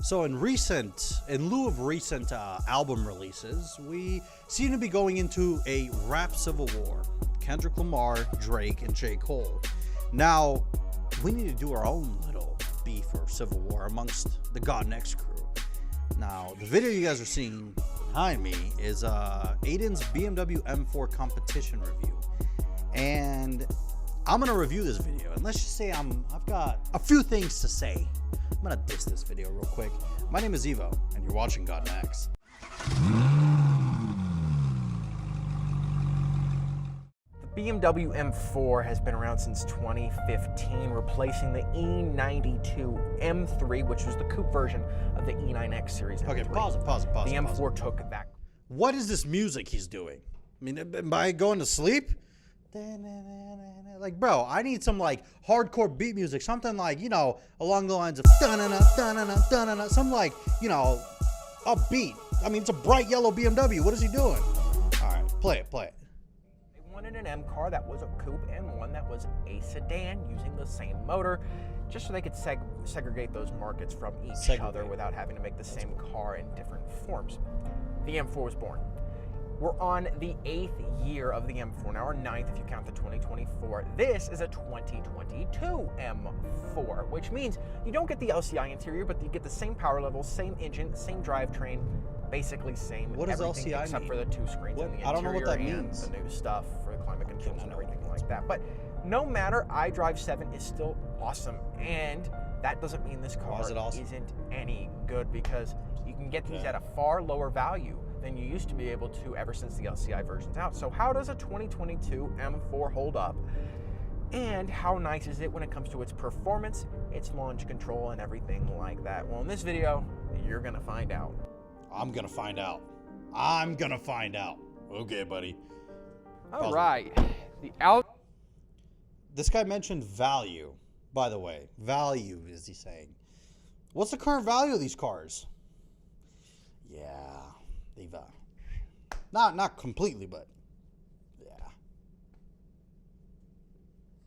So in lieu of recent album releases, we seem to be going into a rap civil war. Kendrick Lamar, Drake, and J. Cole. Now, we need to do our own little beef or civil war amongst the Gaudin X crew. Now, the video you guys are seeing behind me is Aiden's BMW M4 Competition review. And I'm going to review this video. And let's just say I've got a few things to say. I'm gonna diss this video real quick. My name is Evo, and you're watching Gaudin X. The BMW M4 has been around since 2015, replacing the E92 M3, which was the coupe version of the E9X series. Okay, pause it. The M4 took that. What is this music he's doing? I mean, am I going to sleep? Like, bro, I need some like hardcore beat music, something like, you know, along the lines of something like, you know, upbeat. I mean, it's a bright yellow BMW. What is he doing? All right, play it. They wanted an M car that was a coupe and one that was a sedan using the same motor, just so they could segregate those markets from each other without having to make the same car in different forms. The M4 was born. We're on the 8th year of the M4 now, or 9th if you count the 2024. This is a 2022 M4, which means you don't get the LCI interior, but you get the same power level, same engine, same drivetrain, basically same what does everything LCI except mean? for the 2 screens in the interior. I don't know what that means. The new stuff for the climate controls and everything like that. But no matter, iDrive 7 is still awesome, and that doesn't mean this car isn't any good, because you can get these at a far lower value than you used to be able to ever since the LCI version's out. So how does a 2022 M4 hold up? And how nice is it when it comes to its performance, its launch control, and everything like that? Well, in this video, you're gonna find out. I'm gonna find out. Okay, buddy. All right. This guy mentioned value, by the way. Value, is he saying? What's the current value of these cars? Yeah. They've not completely, but yeah.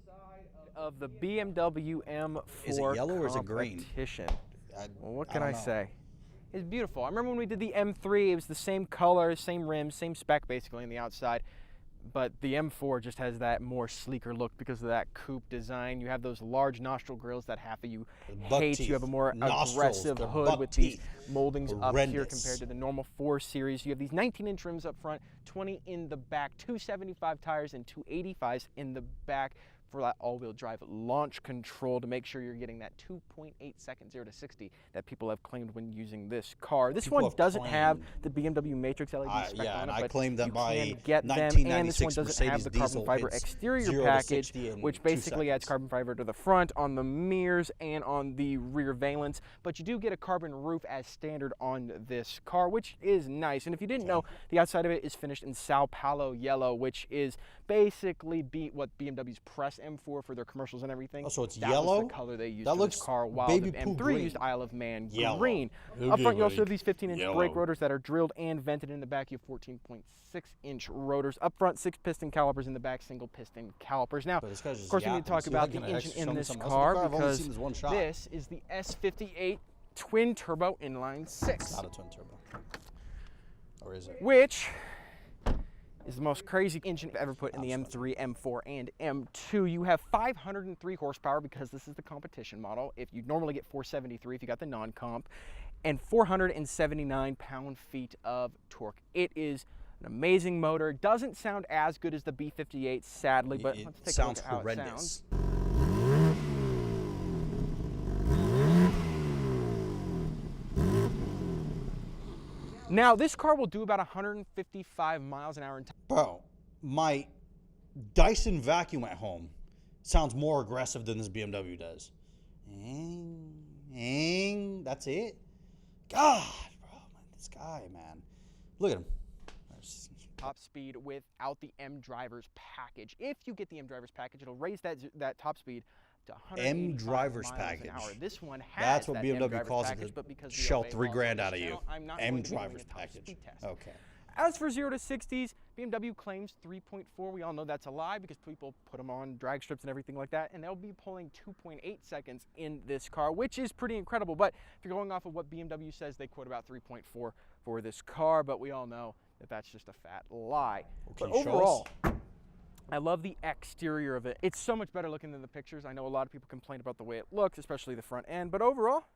Side of the BMW M4 Is it yellow or is it green? Competition. Well, what can I know. say? It's beautiful. I remember when we did the M3, it was the same color, same rims, same spec basically on the outside. But the M4 just has that more sleeker look because of that coupe design. You have those large nostril grills that half of you hate. You have a more aggressive hood with these moldings up here compared to the normal 4 Series. You have these 19-inch rims up front, 20 in the back, 275 tires and 285s in the back for that all-wheel drive launch control to make sure you're getting that 2.8 second 0 to 60 that people have claimed when using this car. This one doesn't have the BMW Matrix LED spec yeah, on and it, I but claimed that you my can get them, and this one doesn't have the carbon fiber exterior package, which basically adds carbon fiber to the front, on the mirrors, and on the rear valence. But you do get a carbon roof as standard on this car, which is nice. And if you didn't know, the outside of it is finished in Sao Paulo yellow, which is basically what BMW's press M4 for their commercials and everything. Oh, so it's that yellow? was the color they used for this car, while the M3 green. used Isle of Man Yellow. green. Okay, Up front, you also buddy. have these 15-inch brake rotors that are drilled and vented in the back. You have 14.6-inch rotors. Up front, 6-piston calipers in the back, single-piston calipers. Now, of course, we need to talk about the engine in this car, because this is the S58 twin-turbo inline 6. It's not a twin-turbo. Or is it? Which is the most crazy engine ever put in the M3, M4, and M2. You have 503 horsepower because this is the competition model. If you normally get 473 if you got the non-comp, and 479 pound-feet of torque. It is an amazing motor. Doesn't sound as good as the B58, sadly, but let's take a look at how it sounds. Now, this car will do about 155 miles an hour. Bro, my Dyson vacuum at home sounds more aggressive than this BMW does. That's it? God, bro, this guy, man. Look at him. Top speed without the M Drivers package. If you get the M Drivers package, it'll raise that top speed to 185 M Drivers miles package. an hour. This one has That's what that BMW calls package, it, but because shell we obey $3 laws grand on out of this you. channel, I'm not M going to be doing Drivers a top package. speed test. Okay. As for 0 to 60s, BMW claims 3.4. We all know that's a lie because people put them on drag strips and everything like that, and they'll be pulling 2.8 seconds in this car, which is pretty incredible. But if you're going off of what BMW says, they quote about 3.4 for this car, but we all know that that's just a fat lie. Okay, but overall, I love the exterior of it. It's so much better looking than the pictures. I know a lot of people complain about the way it looks, especially the front end, but overall,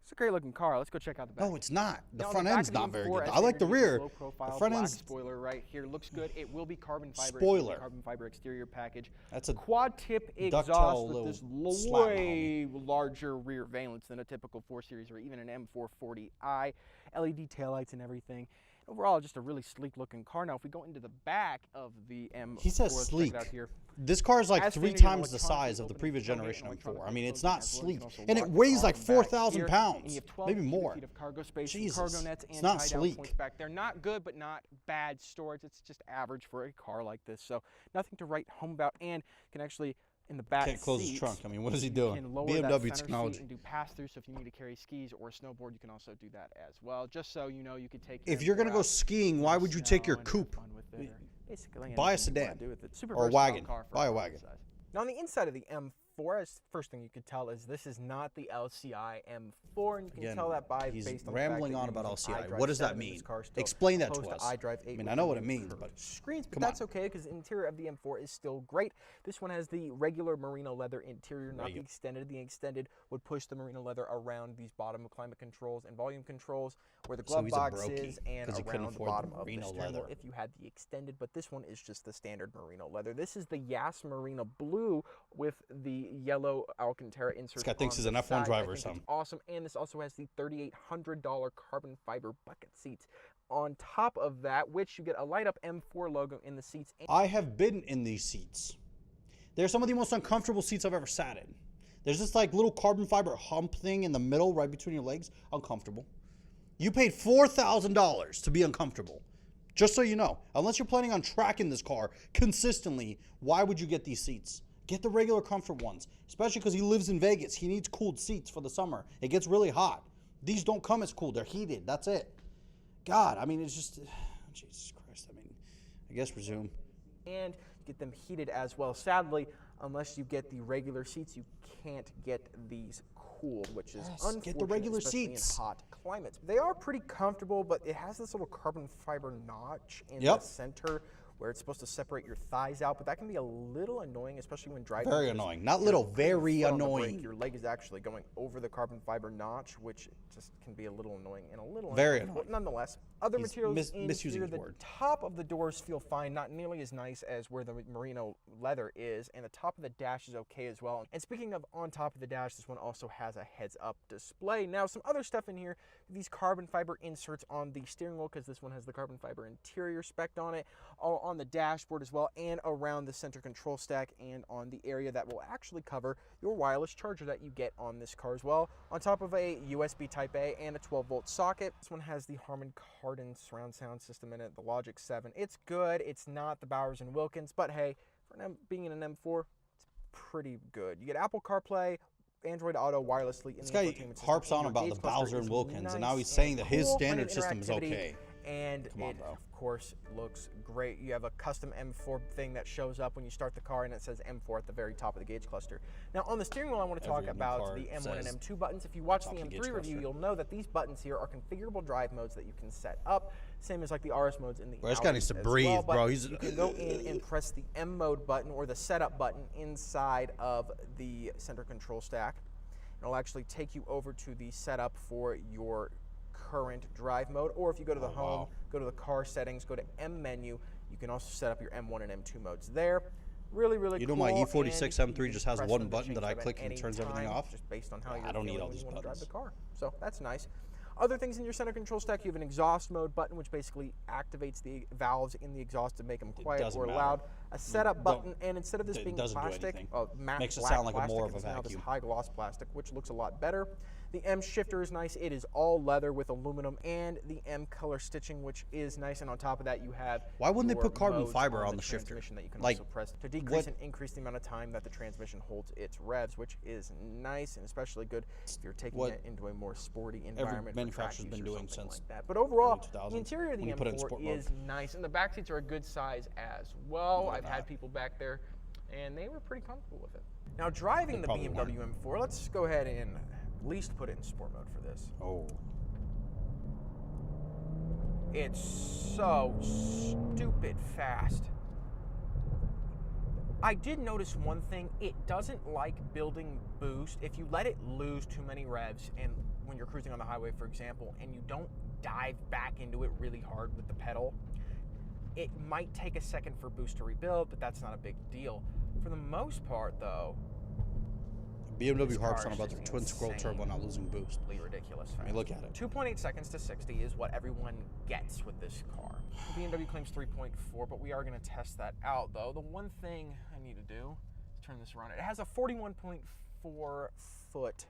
it's a great looking car. Let's go check out the back. No, it's not. The Now, front the back end's of the not very M4, good. as I like the standard, rear. low profile, The front black end's spoiler right here looks good. It will be carbon fiber. Spoiler. Carbon fiber exterior package. That's a quad tip exhaust ducktail with this slap, way larger rear valence than a typical 4 Series or even an M440i. LED taillights and everything. Overall, just a really sleek looking car. Now, if we go into the back of the M4, He says let's check sleek. it out here. This car is like As 3 stated, you have times the electronically size of the open previous tailgate generation and M4. I electronically mean, it's closing not as well. You sleek. can also And it lock the weighs car like back 4,000 here. And pounds, you have 12 maybe cubic more. feet of cargo space, some Jesus, cargo nets, it's and not tie-down sleek. points back there. Not good, but not bad storage. It's just average for a car like this. So nothing to write home about. And you can actually, in the back Can't close his seats, trunk. I mean, what is he you doing? can lower that BMW center technology. seat and do pass-through. So if you need to carry skis or a snowboard, you can also do that as well. Just so you know, you could take. If you're going to go skiing, why would you take your coupe? Basically, Buy a anything you wanna sedan do with it. Super or a versatile wagon. car for Buy a car wagon. size. Now on the inside of the M4, first thing you could tell is this is not the LCI M4, and you can Again, tell that by he's based on rambling the on fact that about you're using LCI. iDrive What does that 7 in this mean? car still, Explain that to opposed us. iDrive 8 I mean, with I know the what it new means, curved but screens, but come that's on. okay because the interior of the M4 is still great. This one has the regular merino leather interior, not the extended. The extended would push the merino leather around these bottom climate controls and volume controls, where the glove he's a box brokey, is, and 'cause he couldn't around the afford the bottom of the merino steering wheel leather. if you had the extended, but this one is just the standard merino leather. This is the Yas Merino Blue with the yellow Alcantara inserts. This guy thinks on he's the an F1 sides. driver or I think something. it's awesome, and this also has the $3,800 carbon fiber bucket seats on top of that, which you get a light up M4 logo in the seats. I have been in these seats. They're some of the most uncomfortable seats I've ever sat in. There's this like little carbon fiber hump thing in the middle right between your legs. Uncomfortable. You paid $4,000 to be uncomfortable. Just so you know, unless you're planning on tracking this car consistently, why would you get these seats? Get the regular comfort ones, especially because he lives in Vegas. He needs cooled seats for the summer. It gets really hot. These don't come as cool. They're heated. That's it. God, I mean, it's just, Jesus Christ. I mean, I guess resume. And get them heated as well. Sadly, unless you get the regular seats, you can't get these cooled, which is unfortunate, get the regular especially seats. in hot climates. They are pretty comfortable, but it has this little carbon fiber notch in Yep. the center where it's supposed to separate your thighs out, but that can be a little annoying, especially when driving. Very because annoying. Not you're little, putting your very foot on the brake, annoying. Your leg is actually going over the carbon fiber notch, which just can be a little annoying and a little Very uncomfortable. annoying. Nonetheless, other He's materials in misusing here, his the word. top of the doors feel fine, not nearly as nice as where the merino leather is, and the top of the dash is okay as well. And speaking of on top of the dash, this one also has a heads-up display. Now, some other stuff in here, these carbon fiber inserts on the steering wheel, because this one has the carbon fiber interior spec'd on it, all on the dashboard as well, and around the center control stack, and on the area that will actually cover your wireless charger that you get on this car as well, on top of a USB Type A and a 12-volt socket. This one has the Harman Kardon surround sound system in it, the Logic 7. It's good. It's not the Bowers & Wilkins, but hey, for being in an M4, it's pretty good. You get Apple CarPlay, Android Auto wirelessly in This the guy infotainment system, harps and on your about the gauge cluster Bowser is & Wilkins, and now nice he's saying and that his cool, plenty standard of system is interactivity, okay. And Come on, it, bro. of course, looks great. You have a custom M4 thing that shows up when you start the car, and it says M4 at the very top of the gauge cluster. Now, on the steering wheel, I want to talk Every new about car the M1 says and M2 buttons. If you watch top the of the gauge M3 review, cluster. you'll know that these buttons here are configurable drive modes that you can set up, same as like the RS modes in the Bro, this guy Audis needs to as breathe, well, but bro. He's you can go in and press the M mode button or the setup button inside of the center control stack. It'll actually take you over to the setup for your current drive mode, or if you go to the home, wow. go to the car settings, go to M menu, you can also set up your M1 and M2 modes there. Really, really You cool. know my E46 and M3 you just can has press one them to button change that I them at click and it any turns everything time, off? just based on how I you're don't need feeling all when these you want to drive the buttons. car. So that's nice. Other things in your center control stack, you have an exhaust mode button, which basically activates the valves in the exhaust to make them quiet doesn't or matter. loud. A setup don't- button, and instead of this it being doesn't do plastic, anything. matte Makes it black sound like plastic, more of a it's now this vacuum. high gloss plastic, which looks a lot better. The M shifter is nice. It is all leather with aluminum and the M color stitching, which is nice. And on top of that, you have Why wouldn't they your put carbon modes fiber on the shifter? transmission that you can Like, also press to decrease and increase the amount of time that the transmission holds its revs, which is nice and especially good if you're taking it into a more sporty environment. Every manufacturer's been doing since like that. But overall, early 2000s, the interior of the when you put it in M4 sport is nice, and the back seats are a good size as well. I've had people back there, and they were pretty comfortable with it. Now, driving the BMW M4, let's go ahead and at least put it in sport mode for this. Oh. It's so stupid fast. I did notice one thing. It doesn't like building boost. If you let it lose too many revs, and when you're cruising on the highway, for example, and you don't dive back into it really hard with the pedal, it might take a second for boost to rebuild, but that's not a big deal. For the most part, though, BMW harps on about their twin scroll turbo not losing boost. Ridiculous. I mean, look at it. 2.8 seconds to 60 is what everyone gets with this car. BMW claims 3.4, but we are going to test that out, though. The one thing I need to do is turn this around. It has a 41.4 foot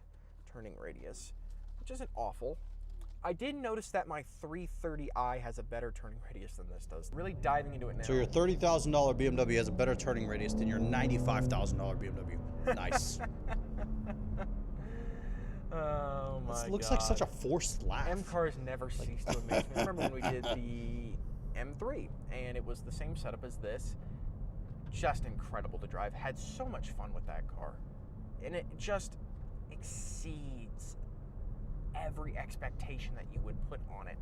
turning radius, which isn't awful. I did notice that my 330i has a better turning radius than this does. Really diving into it now. So your $30,000 BMW has a better turning radius than your $95,000 BMW. Nice. Oh my god. This looks like such a forced laugh. M cars never cease to amaze me. I remember when we did the M3, and it was the same setup as this. Just incredible to drive. Had so much fun with that car. And it just exceeds every expectation that you would put on it.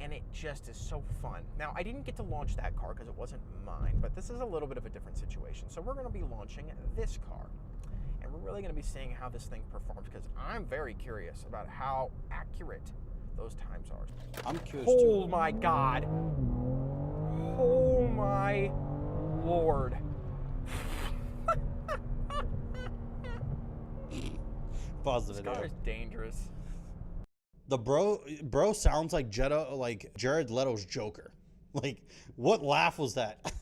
And it just is so fun. Now, I didn't get to launch that car because it wasn't mine, but this is a little bit of a different situation. So we're going to be launching this car. And we're really going to be seeing how this thing performs, because I'm very curious about how accurate those times are. I'm curious too. Oh my god. Oh my lord. Pause the This video. car is dangerous. The bro sounds like Jared Leto's Joker. Like, what laugh was that?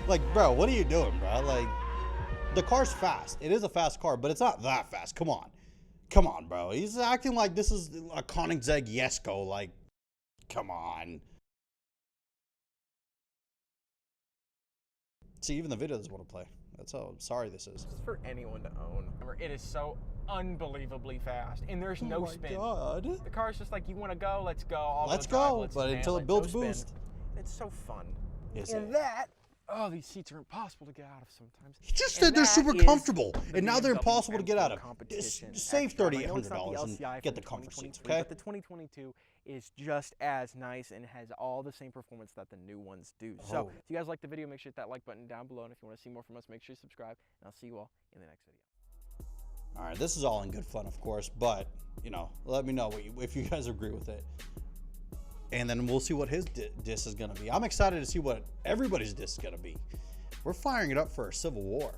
Like, bro, what are you doing, bro? Like, the car's fast. It is a fast car, but it's not that fast. Come on. Come on, bro. He's acting like this is a Koenigsegg Jesko. Like, come on. See, even the video doesn't want to play. That's how sorry this is. This is for anyone to own. Remember, it is so unbelievably fast, and there's no spin. Oh my god. The car's just like, you want to go, let's go. Let's go, but until it builds boost. It's so fun. Is And it? that, oh, these seats are impossible to get out of sometimes. He just And said they're that super is comfortable, the and now they're BMW impossible to get out M4 of. Competition Just save X-Drive. I know it's $3,800 not the and LCI get from the comfort seats, 2023, okay? But the 2022 is just as nice and has all the same performance that the new ones do. So, Oh. if you guys like the video, make sure to hit that like button down below. And if you want to see more from us, make sure you subscribe. And I'll see you all in the next video. All right, this is all in good fun, of course, but, you know, let me know if you guys agree with it. And then we'll see what his diss is going to be. I'm excited to see what everybody's diss is going to be. We're firing it up for a civil war.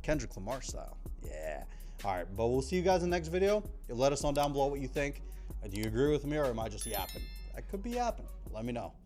Kendrick Lamar style. Yeah. All right, but we'll see you guys in the next video. Let us know down below what you think. Do you agree with me, or am I just yapping? I could be yapping. Let me know.